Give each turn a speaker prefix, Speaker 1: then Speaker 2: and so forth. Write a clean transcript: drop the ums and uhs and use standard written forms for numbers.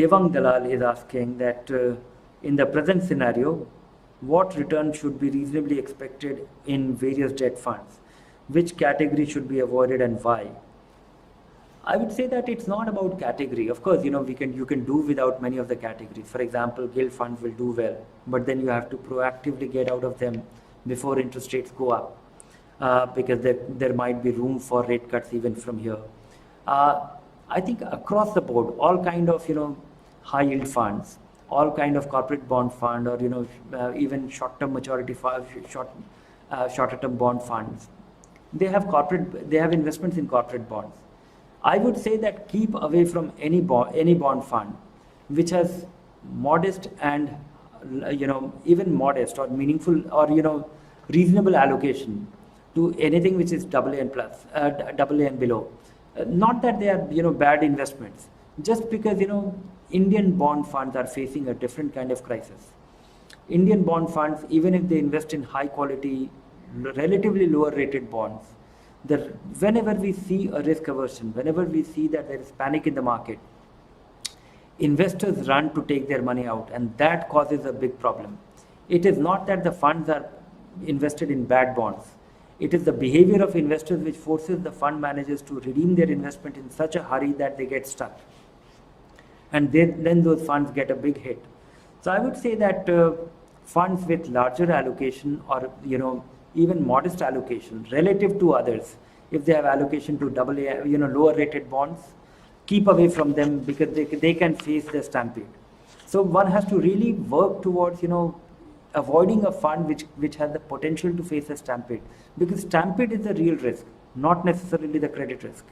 Speaker 1: Devang Dalal is asking that in the present scenario, what return should be reasonably expected in various debt funds? Which category should be avoided and why? I would say that it's not about category. Of course, you can do without many of the categories. For example, gilt funds will do well, but then you have to proactively get out of them before interest rates go up, because there might be room for rate cuts even from here. I think across the board, all kind of high yield funds, all kind of corporate bond fund, or even short-term maturity shorter term bond funds, they have investments in corporate bonds. I would say that keep away from any bond fund which has modest and even modest or meaningful or reasonable allocation to anything which is AA and plus, AA and below. Not that they are bad investments, just because Indian bond funds are facing a different kind of crisis. Indian bond funds, even if they invest in high quality, relatively lower rated bonds, whenever we see a risk aversion, whenever we see that there is panic in the market, investors run to take their money out, and that causes a big problem. It is not that the funds are invested in bad bonds. It is the behavior of investors which forces the fund managers to redeem their investment in such a hurry that they get stuck. And then those funds get a big hit. So I would say that funds with larger allocation or even modest allocation relative to others, if they have allocation to AA, lower rated bonds, keep away from them, because they can face the stampede. So one has to really work towards avoiding a fund which has the potential to face a stampede, because stampede is the real risk, not necessarily the credit risk.